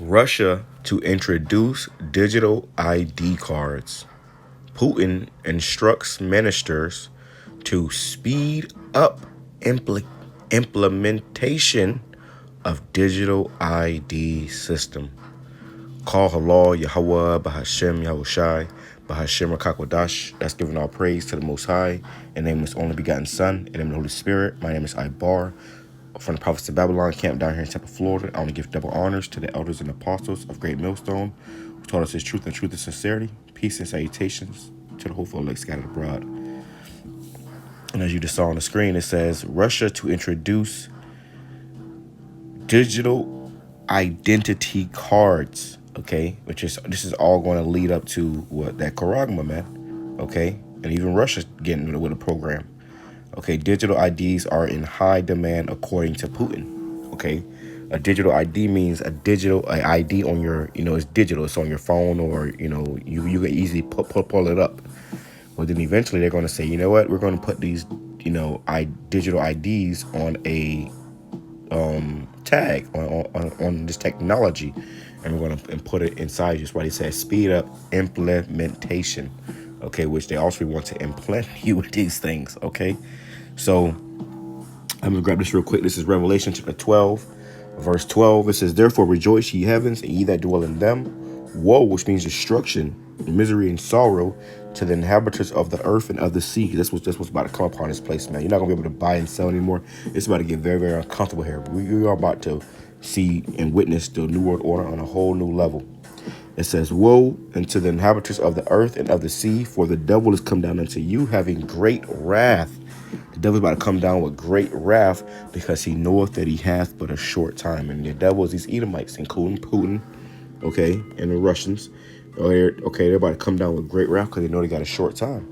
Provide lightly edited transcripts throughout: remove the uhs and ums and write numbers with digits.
Russia to introduce digital ID cards. Putin instructs ministers to speed up implementation of digital ID system. Call halal, YAHAWAH, BAHASHAM, YAHWASHI, BAHASHAM, QADASH. That's giving all praise to the Most High, in the name of His only begotten Son, in the name of the Holy Spirit. My name is Ibar, from the prophets of Babylon, camped down here in Tampa, Florida. I want to give double honors to the elders and apostles of Great Millstone, who taught us His truth and truth and sincerity. Peace and salutations to the hopeful elect scattered abroad. And as you just saw on the screen, it says Russia to introduce digital identity cards. Okay, this is all going to lead up to what that Karagma, man. Okay, and even Russia's getting with a program. Okay, digital IDs are in high demand according to Putin. Okay, a digital ID means a digital ID on your, it's digital. It's on your phone, or you can easily pull it up. But then eventually they're going to say, you know what, we're going to put these digital IDs on a tag on this technology, and we're going to put it inside you. That's why they say speed up implementation. Okay, which they also want to implant you with these things. Okay, so I'm gonna grab this real quick. This is Revelation chapter 12, verse 12. It says, therefore rejoice, ye heavens, and ye that dwell in them. Woe, which means destruction, misery, and sorrow to the inhabitants of the earth and of the sea. That's what's about to come upon this place, man. You're not gonna be able to buy and sell anymore. It's about to get very, very uncomfortable here. We are about to see and witness the new world order on a whole new level. It says, woe unto the inhabitants of the earth and of the sea, for the devil is come down unto you, having great wrath. The devil is about to come down with great wrath, because he knoweth that he hath but a short time. And the devil is these Edomites, including Putin, okay, and the Russians. Okay, they're about to come down with great wrath because they know they got a short time.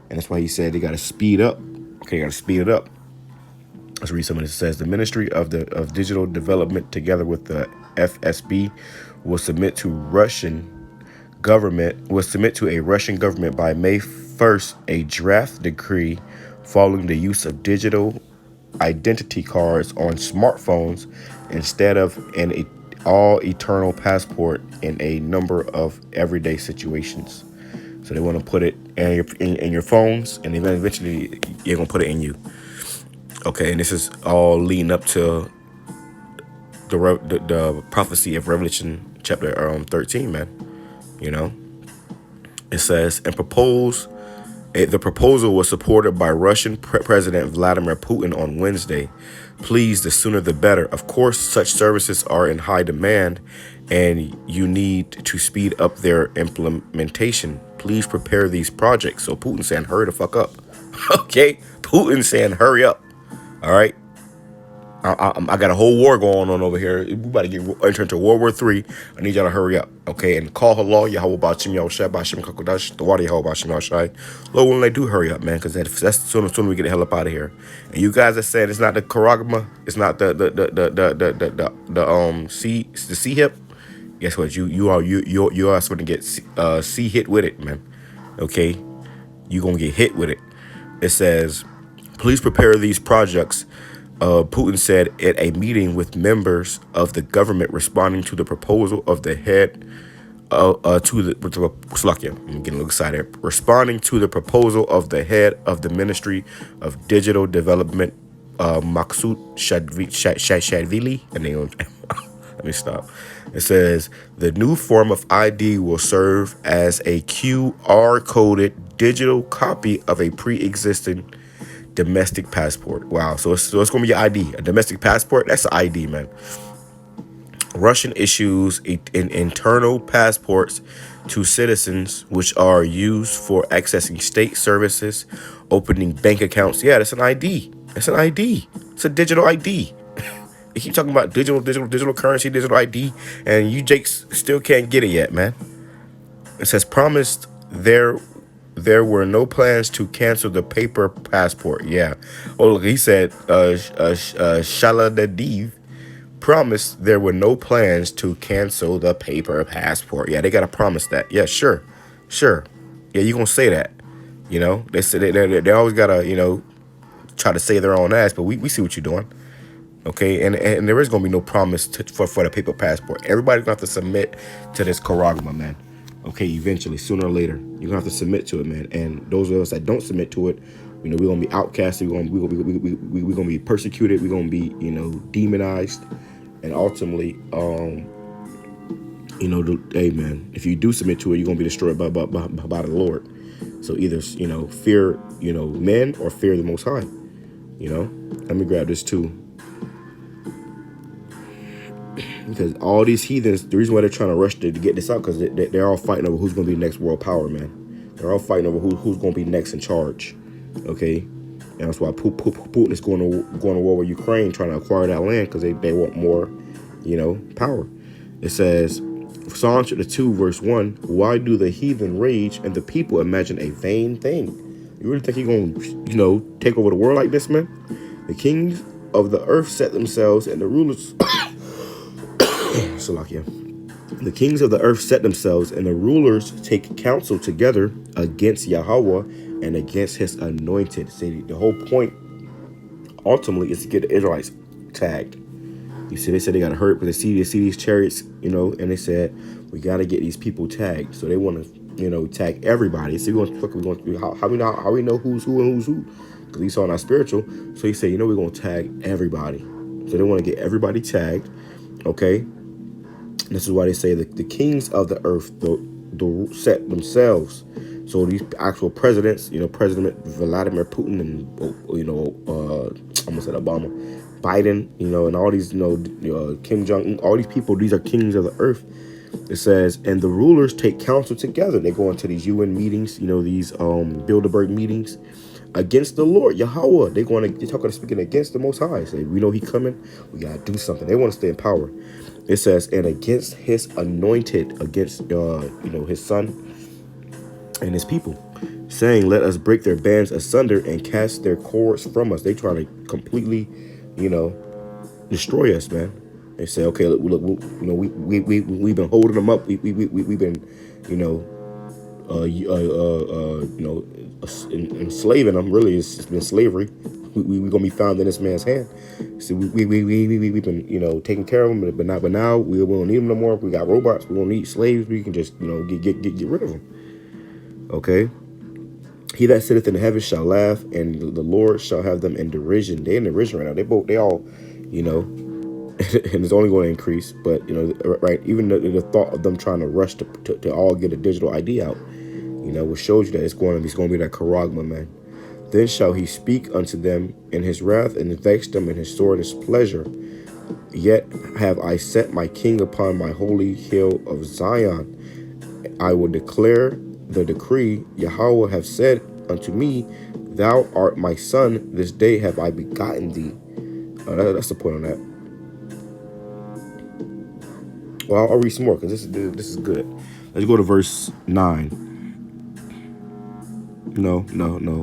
And that's why he said they got to speed up. Okay, got to speed it up. Let's read some of this. It says, the Ministry of Digital Development, together with the FSB, will submit to a Russian government by May 1st a draft decree following the use of digital identity cards on smartphones instead of an all-eternal passport in a number of everyday situations. So they want to put it in your phones, and eventually you're going to put it in you. Okay, and this is all leading up to the prophecy of Revelation chapter 13, man. It says, the proposal was supported by Russian President Vladimir Putin on Wednesday. Please, the sooner the better. Of course, such services are in high demand, and you need to speed up their implementation. Please prepare these projects. So Putin saying, hurry the fuck up. Okay, Putin saying, hurry up. All right. I got a whole war going on over here. We about to enter into World War III. I need y'all to hurry up, okay? And call halal, YAHAWASHI, BAHASHAM, QADASH, the water, YAHAWASHI. Lord, when they do hurry up, man, because that's soon we get the hell up out of here. And you guys are saying it's not the Karagma, it's not the C hip. Guess what? You are going to get C hit with it, man. Okay, you gonna get hit with it. It says, please prepare these projects. Putin said at a meeting with members of the government, responding to the proposal of the head I'm getting a little excited. Responding to the proposal of the head of the Ministry of Digital Development, Maksud Shadvili, and then let me stop. It says the new form of ID will serve as a QR-coded digital copy of a pre-existing domestic passport. Wow. So it's going to be your ID. A domestic passport, that's an ID, man. Russian issues in internal passports to citizens, which are used for accessing state services, opening bank accounts. Yeah, that's an ID. That's an ID. It's a digital ID. They keep talking about digital currency, digital ID, and you jakes still can't get it yet, man. It says, promised there were no plans to cancel the paper passport. Yeah. Well, look, he said, Shaladadev promised there were no plans to cancel the paper passport. Yeah, they got to promise that. Yeah, sure. Yeah, you going to say that. They say they always got to, try to save their own ass, but we see what you're doing. Okay, and there is going to be no promise for the paper passport. Everybody's going to have to submit to this charagma, man. Okay, eventually, sooner or later, you're going to have to submit to it, man. And those of us that don't submit to it, we're going to be outcasted. We're going to be persecuted. We're going to be, demonized. And ultimately, hey, man, if you do submit to it, you're going to be destroyed by the Lord. So either, fear, men or fear the Most High, Let me grab this too. Because all these heathens, the reason why they're trying to rush to get this out, because they're all fighting over who's going to be the next world power, man. They're all fighting over who's going to be next in charge, okay? And that's why Putin is going to war with Ukraine, trying to acquire that land, because they want more, power. It says, Psalm chapter 2, verse 1, why do the heathen rage and the people imagine a vain thing? You really think you're going to, take over the world like this, man? The kings of the earth set themselves, and the rulers... Salakia. The kings of the earth set themselves, and the rulers take counsel together against Yahawah and against his anointed. See, the whole point ultimately is to get the Israelites tagged. You see, they said they got to hurt because they see these chariots, and they said we got to get these people tagged. So they want to, tag everybody. See, how we know who's who and who's who? Because we saw not spiritual. So he said, we're going to tag everybody. So they want to get everybody tagged. Okay. This is why they say the kings of the earth the set themselves. So these actual presidents, President Vladimir Putin and, I almost said Obama, Biden, and all these, Kim Jong-un, all these people, these are kings of the earth. It says, and the rulers take counsel together. They go into these UN meetings, these Bilderberg meetings against the Lord, Yahawah. They're talking, speaking against the Most High. Say, we know He coming. We got to do something. They want to stay in power. It says, and against his anointed, against, his son and his people, saying, let us break their bands asunder and cast their cords from us. They try to completely, destroy us, man. They say, okay, look, we've been holding them up. We've been, enslaving them. Really, it's been slavery. We're gonna be found in this man's hand. So we've been, taking care of them, but now we don't need them no more. We got robots. We don't need slaves. We can just, get rid of them. Okay. He that sitteth in the heavens shall laugh, and the Lord shall have them in derision. They're in derision right now. They all, and it's only going to increase. But right, even the thought of them trying to rush to all get a digital ID out, which shows you that it's going to be that charagma, man. Then shall he speak unto them in his wrath, and vex them in his sword his pleasure. Yet have I set my king upon my holy hill of Zion. I will declare the decree. Yahawah have said unto me, thou art my son, this day have I begotten thee. That's the point on that. Well, I'll read some more because this is good. Let's go to verse 9. No.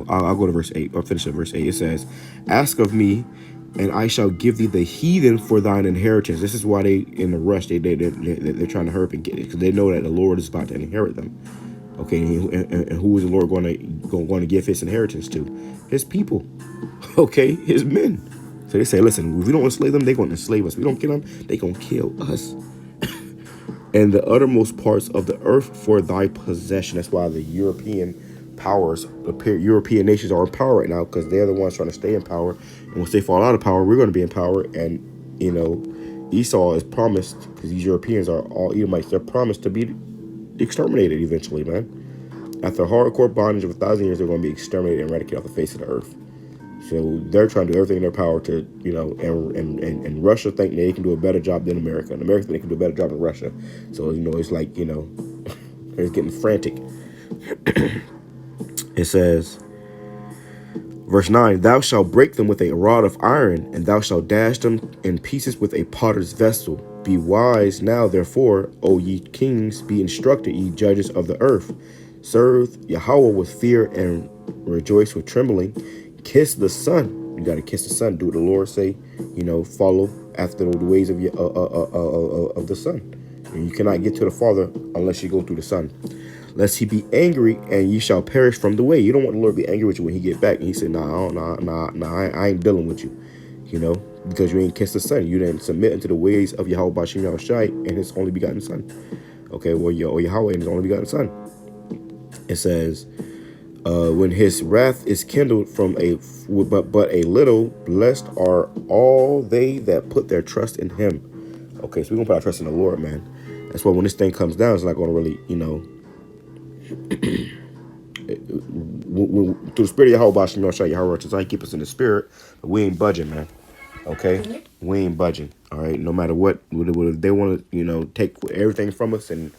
I'll go to verse 8. I'll finish at verse 8. It says, ask of me, and I shall give thee the heathen for thine inheritance. This is why they in the rush. They're trying to hurry up and get it, because they know that the Lord is about to inherit them. Okay, and who is the Lord going to give his inheritance to? His people. Okay, his men. So they say, listen, if we don't enslave them, they're going to enslave us. If we don't kill them, they're going to kill us. And the uttermost parts of the earth for thy possession. That's why the European powers, the European nations are in power right now, because they're the ones trying to stay in power. And once they fall out of power, we're going to be in power. And, Esau is promised, because these Europeans are all Edomites, they're promised to be exterminated eventually, man. After hardcore bondage of 1,000 years, they're going to be exterminated and eradicated off the face of the earth. So they're trying to do everything in their power to, and Russia think they can do a better job than America. And America think they can do a better job than Russia. So, it's like, they're getting frantic. It says, verse 9, thou shalt break them with a rod of iron, and thou shalt dash them in pieces with a potter's vessel. Be wise now, therefore, O ye kings, be instructed, ye judges of the earth. Serve Yahawah with fear and rejoice with trembling. Kiss the Son. You got to kiss the Son. Do what the Lord say. Follow after the ways of the Son. And you cannot get to the Father unless you go through the Son. Lest he be angry, and ye shall perish from the way. You don't want the Lord to be angry with you when he get back. And he said, nah, I ain't dealing with you. you know, because you ain't kissed the Son. You didn't submit unto the ways of Yahweh BAHASHAM YAHAWASHI and his only begotten Son. Okay, or Yahweh and his only begotten Son. It says, when his wrath is kindled from but a little, blessed are all they that put their trust in him. Okay, so we're gonna put our trust in the Lord, man. That's why when this thing comes down, it's not gonna really, you know, through the spirit of Yahweh BAHASHAM YAHAWASHI, Yahweh keep us in the spirit, but we ain't budging, man. Okay, we ain't budging. All right, no matter what they want to, you know, take everything from us and,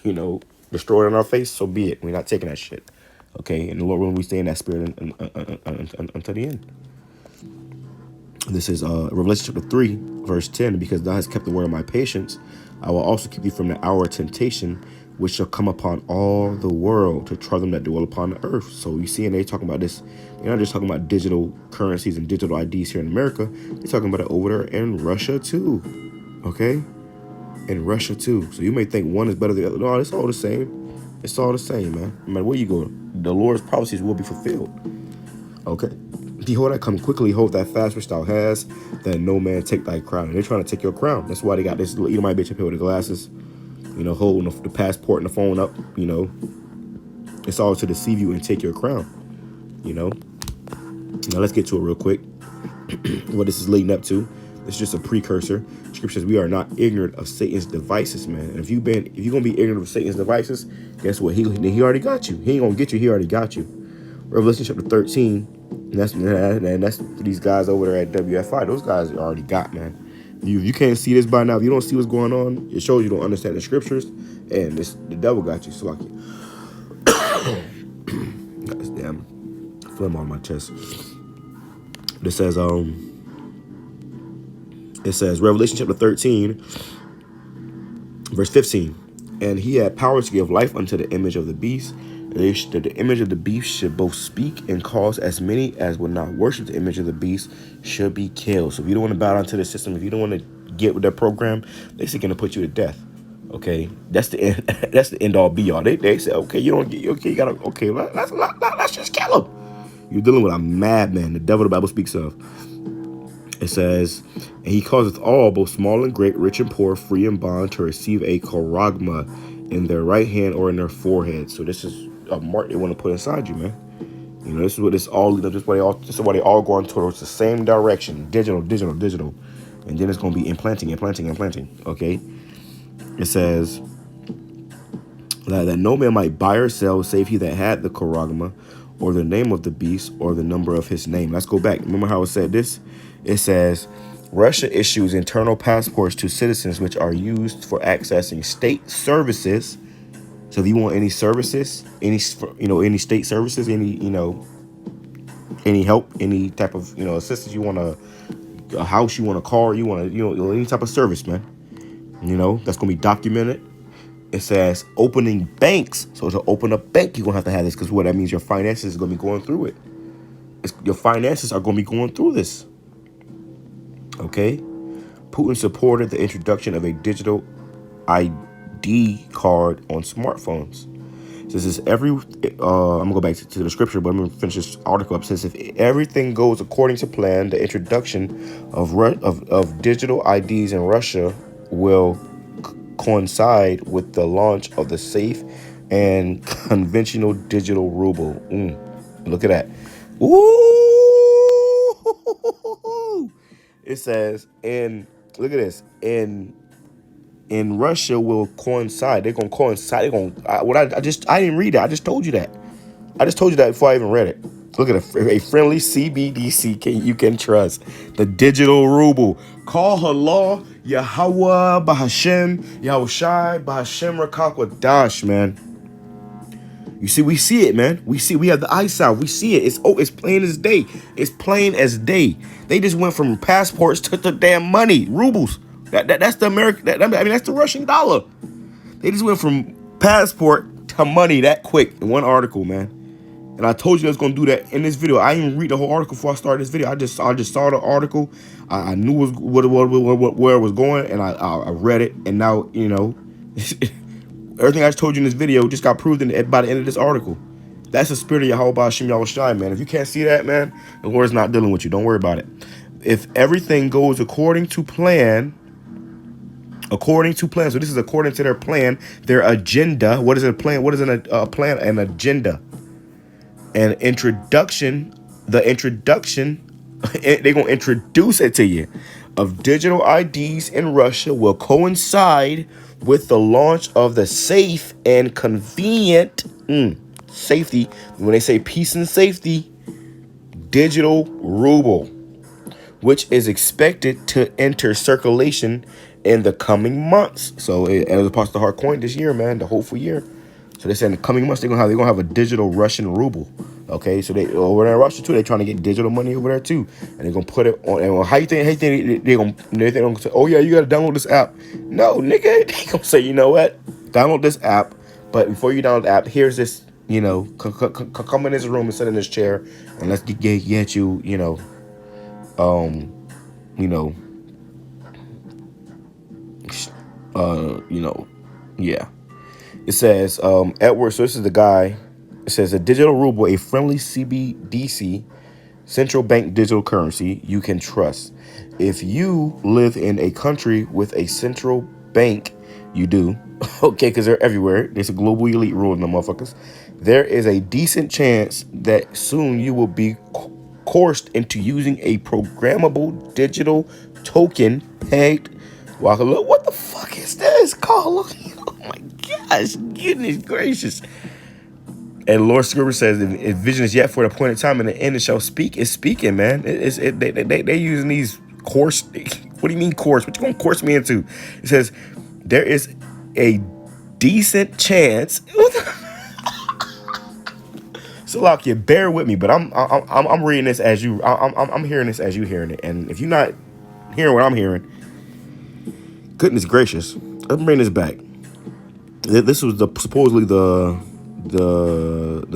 you know, destroy it in our face, so be it. We're not taking that shit. Okay, and the Lord, when we stay in that spirit until the end. This is Revelation chapter 3, verse 10. Because thou hast kept the word of my patience, I will also keep thee from the hour of temptation, which shall come upon all the world to try them that dwell upon the earth. So you see, and they talking about this. They're not just talking about digital currencies and digital IDs here in America. They're talking about it over there in Russia too. Okay, in Russia too. So you may think one is better than the other. No, it's all the same. It's all the same, man. No matter where you go, the Lord's prophecies will be fulfilled. Okay. Behold, I come quickly. Hold that fast which thou hast, that no man take thy crown. And they're trying to take your crown. That's why they got this little Edomite bitch up here with the glasses, you know, holding the passport and the phone up, you know. It's all to deceive you and take your crown, you know. Now let's get to it real quick. What this is leading up to. It's just a precursor. Scripture says we are not ignorant of Satan's devices, man. And if you're gonna be ignorant of Satan's devices, guess what? He already got you. He ain't gonna get you. He already got you. Revelation chapter 13. And that's these guys over there at WFI. Those guys already got, man. You can't see this by now. If you don't see what's going on, it shows you don't understand the scriptures. And the devil got you. So like, got this damn phlegm on my chest. It says Revelation chapter 13, verse 15. And he had power to give life unto the image of the beast. That the image of the beast should both speak and cause as many as would not worship the image of the beast should be killed. So if you don't want to bow down to the system, if you don't want to get with that program, they're going to put you to death. Okay, that's the end. That's the end all be all. They say, okay, you don't get, okay, you gotta, okay, let's just kill him. You're dealing with a madman, the devil the Bible speaks of. It says, and he causeth all, both small and great, rich and poor, free and bond, to receive a charagma in their right hand or in their forehead. So this is a mark they want to put inside you, man. You know, this is what this all, this is why they all going towards the same direction. Digital. And then it's going to be implanting. Okay. It says that no man might buy or sell save he that had the charagma, or the name of the beast, or the number of his name. Let's go back. Remember how it said this? It says, Russia issues internal passports to citizens which are used for accessing state services. So if you want any services, any state services, any help, any type of, assistance, you want a house, you want a car, you want any type of service, man. That's going to be documented. It says opening banks. So to open a bank, you're going to have this, because what that means, your finances is going to be going through it. Your finances are going to be going through this. Okay? Putin supported the introduction of a digital ID card on smartphones. This is I'm gonna go back to the scripture, but I'm gonna finish this article up. It says, if everything goes according to plan, the introduction of digital IDs in Russia will coincide with the launch of the safe and conventional digital ruble. Look at that. Ooh! It says, look at this, in Russia will coincide. They're gonna coincide. I didn't read that. I just told you that. Before I even read it. Look at a friendly CBDC you can trust. The digital ruble. Call HALAL, YAHAWAH, BAHASHAM, YAHAWASHI, BAHASHAM, RAWCHAA, QADASH, man. You see, we see it, man. We have the eyesight. We see it. It's plain as day. It's plain as day. They just went from passports to the damn money, rubles. That's the American. That's the Russian dollar. They just went from passport to money that quick in one article, man. And I told you I was gonna do that in this video. I didn't even read the whole article before I started this video. I just saw the article. I knew where it was going, and I read it. And now everything I just told you in this video just got proved by the end of this article. That's the spirit of Yahweh BAHASHAM YAHAWASHI, man. If you can't see that, man, the Lord's not dealing with you. Don't worry about it. if everything goes according to plan, so this is according to their plan, their agenda. What is a plan? What is a plan? An agenda. An introduction. The introduction. They're going to introduce it to you. Of digital IDs in Russia will coincide with the launch of the safe and convenient safety. When they say peace and safety, digital ruble, which is expected to enter circulation in the coming months. So as opposed to hard coin this year, man, the hopeful year. So they said in the coming months they're gonna have a digital Russian ruble. Okay, so they over there in Russia too, they're trying to get digital money over there too, and they're gonna put it on. And how you think they're gonna say, oh yeah, you gotta download this app? No, nigga, they gonna say, you know what? Download this app, but before you download the app, here's this, you know, come in this room and sit in this chair, and let's get you, you know, yeah. It says, Edward, so this is the guy. It says a digital ruble, a friendly CBDC, central bank digital currency you can trust. If you live in a country with a central bank, you do. Okay, because they're everywhere. There's a global elite rule in the motherfuckers. There is a decent chance that soon you will be coerced into using a programmable digital token pegged. What the fuck is this, Carla? Oh my gosh, goodness gracious. And Lord Scripture says, if vision is yet for the appointed time and the end it shall speak, it's speaking, man. They using these course. What do you mean course? What you gonna course me into? It says, there is a decent chance. So Lakia, bear with me, but I'm reading this as you. I'm hearing this as you hearing it. And if you're not hearing what I'm hearing, goodness gracious, let me bring this back. This was supposedly the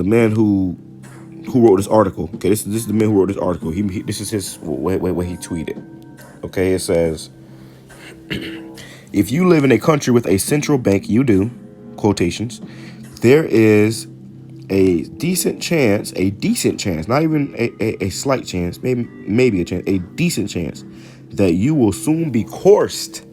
man who wrote this article. Okay, this is the man who wrote this article. This is his what he tweeted. Okay, it says, if you live in a country with a central bank, you do, quotations, there is a decent chance, not even a slight chance, maybe a chance, a decent chance that you will soon be coerced.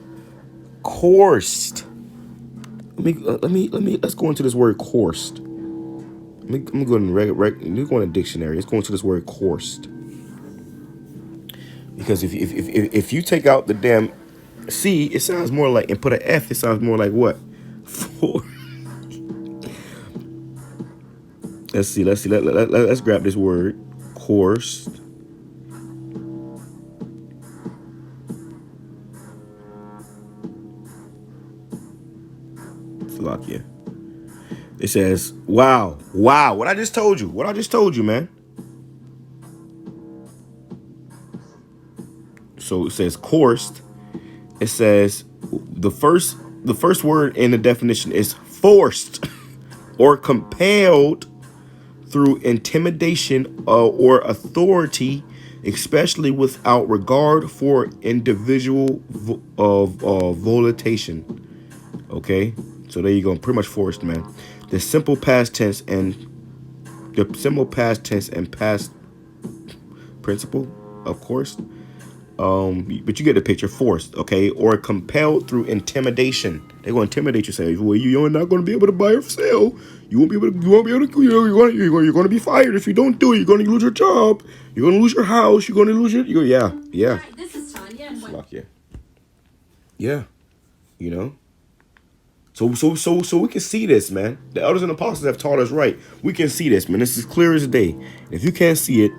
Let's go into this word coerced. I'm going to go in a dictionary. Let's go into this word coerced. Because if you take out the damn C, it sounds more like, and put an F, it sounds more like what? For. Let's see. Let's grab this word, coerced. Slovakia. It says, wow. What I just told you, man. So it says coerced. It says the first word in the definition is forced or compelled through intimidation or authority, especially without regard for individual volitation. Okay, so there you go. Pretty much forced, man. The simple past tense and past principle, of course. But you get the picture. Forced, okay, or compelled through intimidation. They're going to intimidate you, say, well, you're not going to be able to buy or sell. You won't be able to. You're going to be fired if you don't do it. You're going to lose your job. You're going to lose your house. You're going to lose your. Yeah. This is Tanya. Yeah. You know. So we can see this, man. The elders and apostles have taught us right. We can see this, man. This is clear as day. If you can't see it,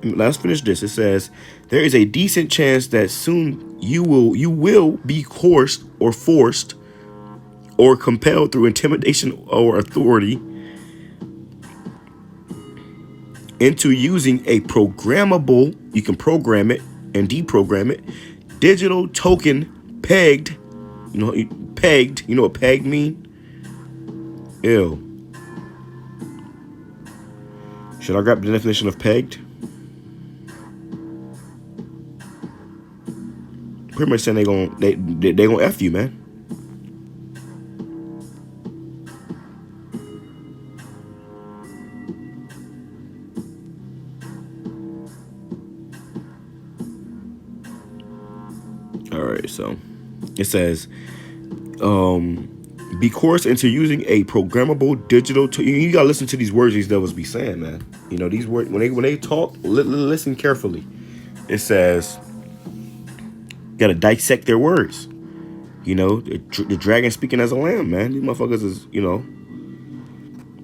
let's finish this. It says, there is a decent chance that soon you will be coerced or forced or compelled through intimidation or authority into using a programmable, you can program it and deprogram it, digital token pegged. You know what pegged mean? Ew. Should I grab the definition of pegged? Pretty much saying they gonna F you, man. All right, so it says, be coerced into using a programmable digital. You gotta listen to these words these devils be saying, man. You know these words when they talk. Listen carefully. It says, you gotta dissect their words. You know, the dragon speaking as a lamb, man. These motherfuckers is, you know.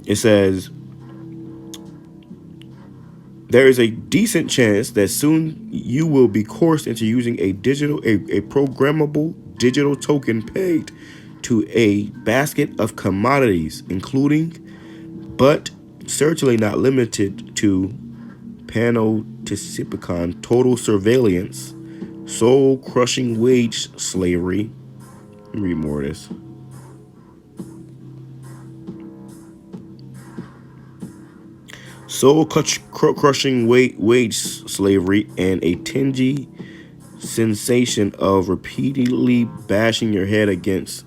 It says, there is a decent chance that soon you will be coerced into using a programmable digital token pegged to a basket of commodities, including, but certainly not limited to, panopticon, total surveillance, soul-crushing wage slavery. Let me read more of this. Soul-crushing wage slavery and a tingy sensation of repeatedly bashing your head against.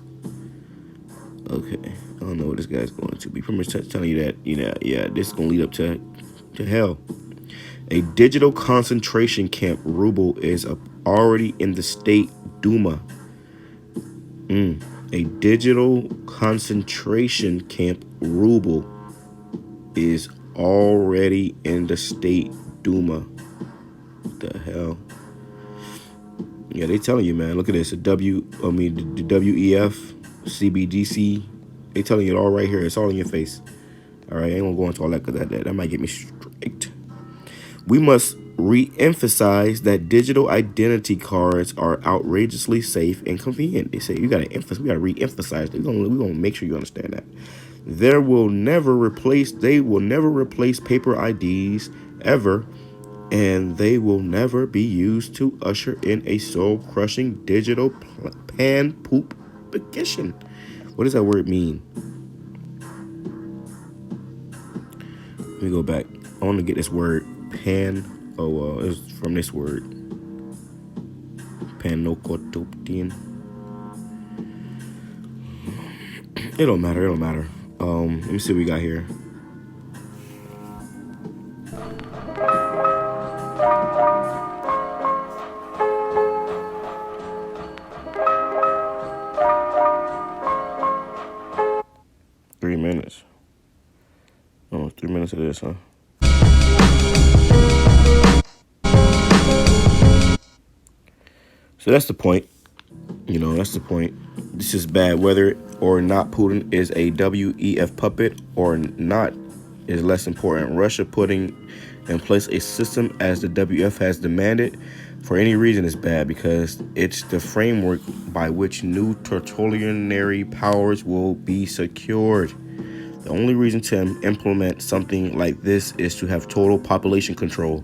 Okay, I don't know what this guy's going to be. Pretty much telling you that, you know, yeah, this is going to lead up to hell. A digital concentration camp, Ruble, is already in the state Duma. A digital concentration camp, Ruble, is already in the state Duma. What the hell? Yeah, they telling you, man. Look at this. The WEF, CBDC. They telling you it all right here. It's all in your face. All right, I ain't gonna go into all that because that might get me straight. We must re-emphasize that digital identity cards are outrageously safe and convenient. They say we gotta re-emphasize. We're gonna make sure you understand that. They will never replace paper IDs ever, and they will never be used to usher in a soul-crushing digital pan-poop-ification. What does that word mean? Let me go back. I want to get this word pan. It's from this word. Panokotoptian. It don't matter. Let me see what we got here. Minutes. Oh, 3 minutes of this, huh? So that's the point. You know, that's the point. This is bad. Whether or not Putin is a WEF puppet or not is less important. Russia putting in place a system as the WF has demanded for any reason is bad because it's the framework by which new totalitarian powers will be secured. The only reason to implement something like this is to have total population control.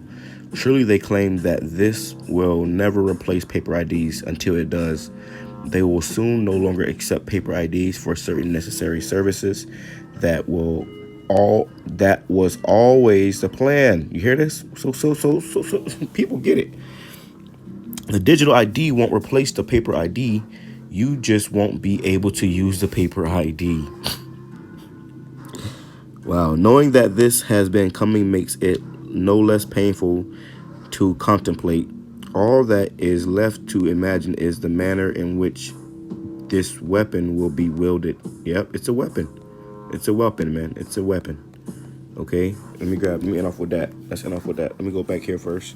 Surely they claim that this will never replace paper IDs. Until it does, they will soon no longer accept paper IDs for certain necessary services. That was always the plan. You hear this? So people get it. The digital ID won't replace the paper ID. You just won't be able to use the paper ID. Wow, knowing that this has been coming makes it no less painful to contemplate. All that is left to imagine is the manner in which this weapon will be wielded. Yep, it's a weapon. It's a weapon, man. It's a weapon. Okay, let me end off with that. Let's end off with that. Let me go back here first.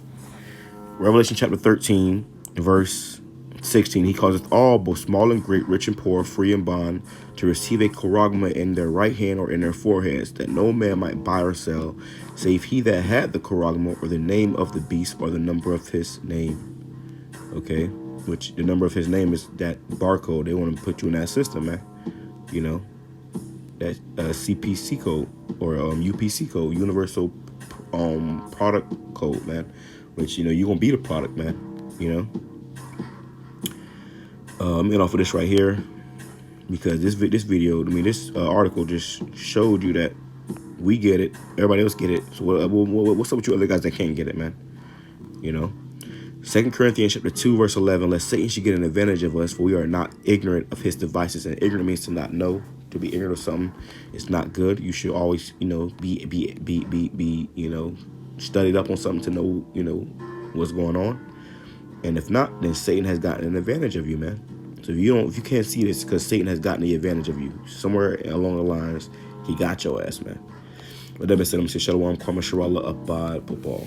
Revelation chapter 13, verse 16. He causeth all, both small and great, rich and poor, free and bond, to receive a charagma in their right hand or in their foreheads, that no man might buy or sell, save he that had the charagma, or the name of the beast, or the number of his name. Okay, which the number of his name is that barcode. They want to put you in that system, man. You know, that CPC code or UPC code, Universal Product Code, man. Which, you know, you're gonna be the product, man. You know. I'm getting off of this right here because this video, I mean, this article just showed you that we get it, everybody else get it. So what's up with you other guys that can't get it, man? You know. 2 Corinthians chapter 2, verse 11. Lest Satan should get an advantage of us, for we are not ignorant of his devices. And ignorant means to not know. To be ignorant of something, it's not good. You should always, you know, be you know, studied up on something to know, you know, what's going on. And if not, then Satan has gotten an advantage of you, man. So if you can't see this, because Satan has gotten the advantage of you. Somewhere along the lines, he got your ass, man. But that being said, I'm saying Shalom, Kwame Sharala, Abad, Football.